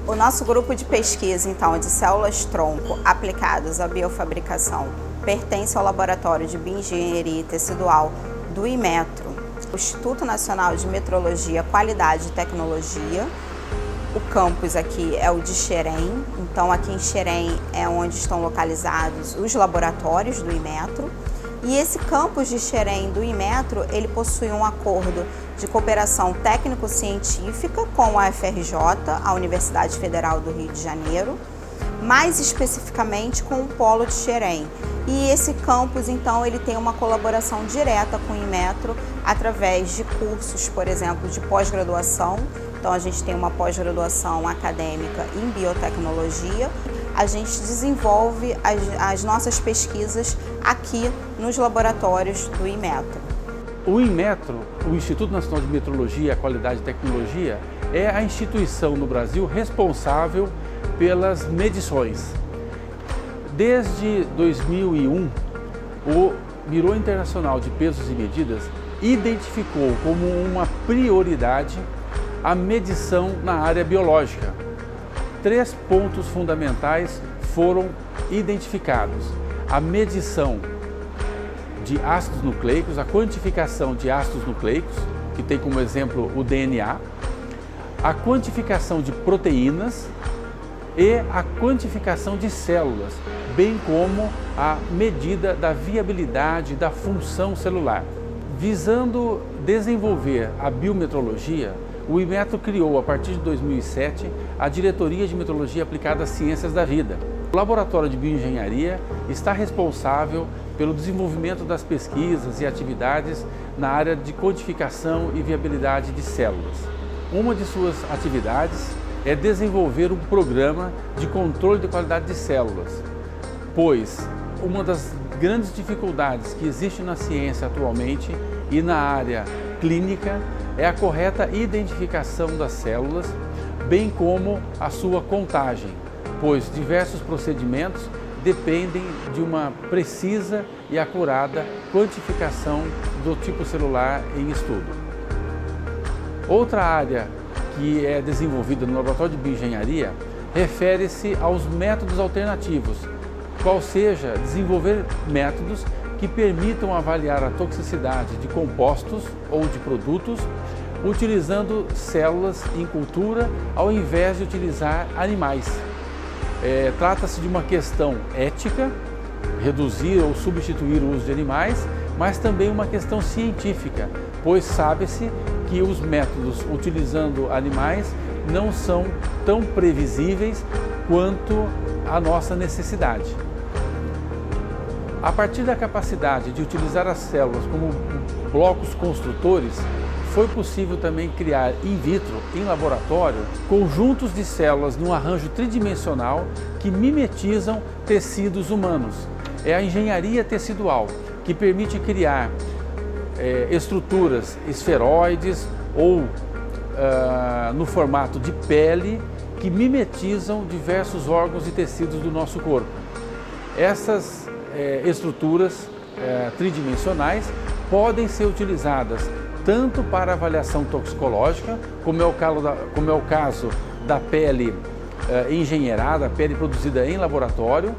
O nosso grupo de pesquisa, então, de células-tronco aplicadas à biofabricação pertence ao Laboratório de Bioengenharia Tecidual do Inmetro, o Instituto Nacional de Metrologia, Qualidade e Tecnologia. O campus aqui é o de Xerém, então aqui em Xerém é onde estão localizados os laboratórios do Inmetro. E esse campus de Xerém do Inmetro, ele possui um acordo de cooperação técnico-científica com a UFRJ, a Universidade Federal do Rio de Janeiro, mais especificamente com o Polo de Xerém. E esse campus, então, ele tem uma colaboração direta com o Inmetro através de cursos, por exemplo, de pós-graduação. Então, a gente tem uma pós-graduação acadêmica em biotecnologia. A gente desenvolve as nossas pesquisas aqui nos laboratórios do Inmetro. O Inmetro, o Instituto Nacional de Metrologia, Qualidade e Tecnologia, é a instituição no Brasil responsável pelas medições. Desde 2001, o Bureau Internacional de Pesos e Medidas identificou como uma prioridade a medição na área biológica. 3 pontos fundamentais foram identificados: a medição de ácidos nucleicos, a quantificação de ácidos nucleicos, que tem como exemplo o DNA, a quantificação de proteínas e a quantificação de células, bem como a medida da viabilidade da função celular. Visando desenvolver a biometrologia, o Inmetro criou, a partir de 2007, a Diretoria de Metrologia Aplicada às Ciências da Vida. O Laboratório de Bioengenharia está responsável pelo desenvolvimento das pesquisas e atividades na área de quantificação e viabilidade de células. Uma de suas atividades é desenvolver um programa de controle de qualidade de células, pois uma das grandes dificuldades que existe na ciência atualmente e na área clínica é a correta identificação das células, bem como a sua contagem, pois diversos procedimentos dependem de uma precisa e acurada quantificação do tipo celular em estudo. Outra área que é desenvolvida no Laboratório de Bioengenharia refere-se aos métodos alternativos, qual seja desenvolver métodos que permitam avaliar a toxicidade de compostos ou de produtos utilizando células em cultura ao invés de utilizar animais. Trata-se de uma questão ética, reduzir ou substituir o uso de animais, mas também uma questão científica, pois sabe-se que os métodos utilizando animais não são tão previsíveis quanto a nossa necessidade. A partir da capacidade de utilizar as células como blocos construtores, foi possível também criar in vitro, em laboratório, conjuntos de células num arranjo tridimensional que mimetizam tecidos humanos. É a engenharia tecidual, que permite criar estruturas esferoides ou no formato de pele, que mimetizam diversos órgãos e tecidos do nosso corpo. Essas estruturas tridimensionais podem ser utilizadas tanto para avaliação toxicológica, como é o caso da pele engenheirada, a pele produzida em laboratório,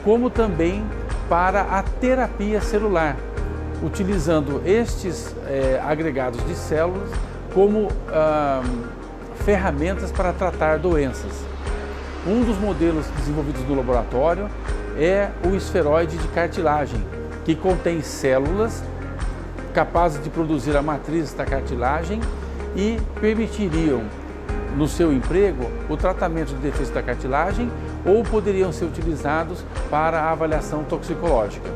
como também para a terapia celular, utilizando estes agregados de células como ferramentas para tratar doenças. Um dos modelos desenvolvidos no laboratório é o esferoide de cartilagem, que contém células capazes de produzir a matriz da cartilagem e permitiriam, no seu emprego, o tratamento de defeito da cartilagem ou poderiam ser utilizados para a avaliação toxicológica.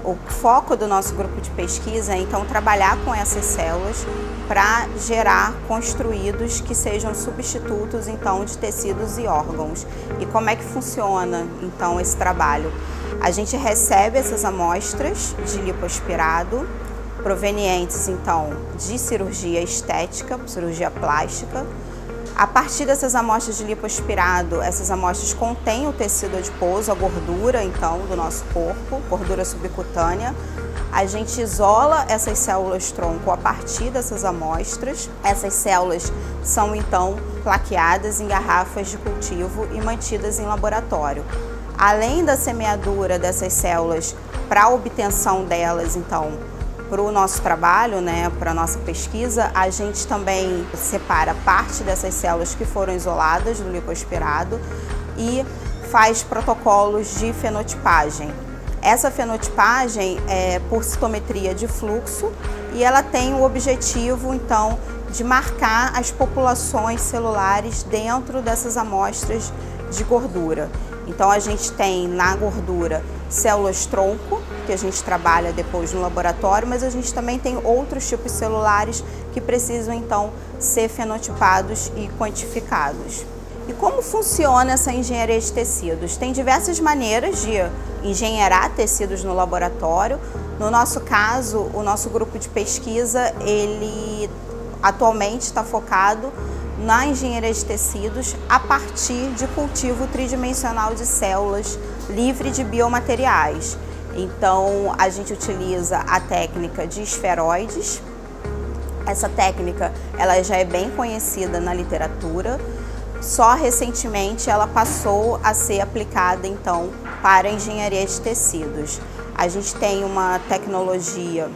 O foco do nosso grupo de pesquisa é, então, trabalhar com essas células para gerar construídos que sejam substitutos, então, de tecidos e órgãos. E como é que funciona, então, esse trabalho? A gente recebe essas amostras de lipoaspirado, provenientes, então, de cirurgia estética, cirurgia plástica. A partir dessas amostras de lipoaspirado, essas amostras contêm o tecido adiposo, a gordura, então, do nosso corpo, gordura subcutânea. A gente isola essas células-tronco a partir dessas amostras. Essas células são então plaqueadas em garrafas de cultivo e mantidas em laboratório. Além da semeadura dessas células, para a obtenção delas, então, para o nosso trabalho, né, para a nossa pesquisa, a gente também separa parte dessas células que foram isoladas do lipoaspirado e faz protocolos de fenotipagem. Essa fenotipagem é por citometria de fluxo e ela tem o objetivo, então, de marcar as populações celulares dentro dessas amostras de gordura. Então, a gente tem na gordura células-tronco, que a gente trabalha depois no laboratório, mas a gente também tem outros tipos celulares que precisam, então, ser fenotipados e quantificados. E como funciona essa engenharia de tecidos? Tem diversas maneiras de engenheirar tecidos no laboratório. No nosso caso, o nosso grupo de pesquisa, ele atualmente está focado na engenharia de tecidos a partir de cultivo tridimensional de células livre de biomateriais. Então, a gente utiliza a técnica de esferoides. Essa técnica, ela já é bem conhecida na literatura. Só recentemente ela passou a ser aplicada, então, para a engenharia de tecidos. A gente tem uma tecnologia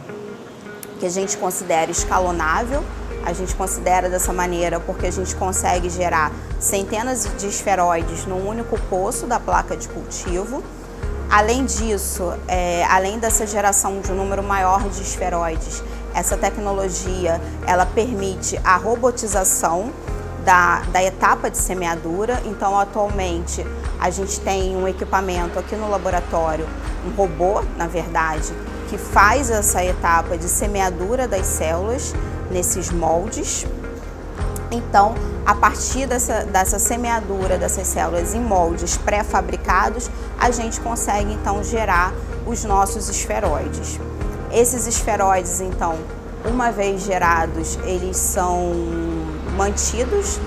que a gente considera escalonável. A gente considera dessa maneira porque a gente consegue gerar centenas de esferoides num único poço da placa de cultivo. Além disso, além dessa geração de um número maior de esferoides, essa tecnologia ela permite a robotização da etapa de semeadura. Então, atualmente, a gente tem um equipamento aqui no laboratório, um robô, na verdade, que faz essa etapa de semeadura das células nesses moldes. Então, a partir dessa semeadura dessas células em moldes pré-fabricados, a gente consegue, então, gerar os nossos esferoides. Esses esferoides, então, uma vez gerados, eles são mantidos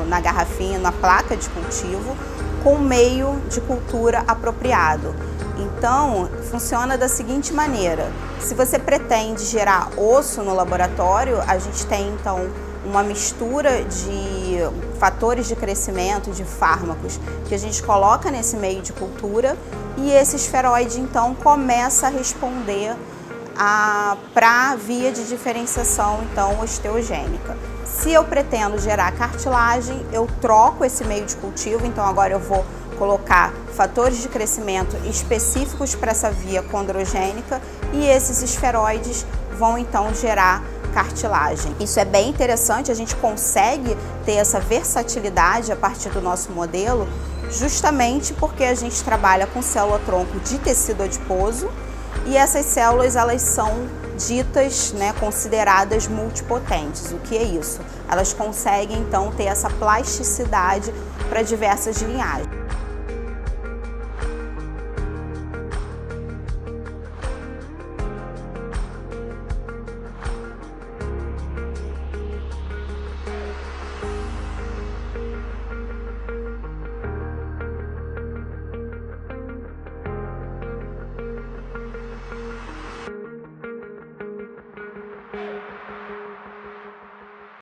na garrafinha, na placa de cultivo, com meio de cultura apropriado. Então, funciona da seguinte maneira: se você pretende gerar osso no laboratório, a gente tem, então, uma mistura de fatores de crescimento, de fármacos, que a gente coloca nesse meio de cultura e esse esferoide, então, começa a responder para a via de diferenciação, então, osteogênica. Se eu pretendo gerar cartilagem, eu troco esse meio de cultivo, então agora eu vou colocar fatores de crescimento específicos para essa via condrogênica e esses esferoides vão então gerar cartilagem. Isso é bem interessante, a gente consegue ter essa versatilidade a partir do nosso modelo, justamente porque a gente trabalha com célula-tronco de tecido adiposo e essas células, elas são ditas, né, consideradas multipotentes. O que é isso? Elas conseguem então ter essa plasticidade para diversas linhagens.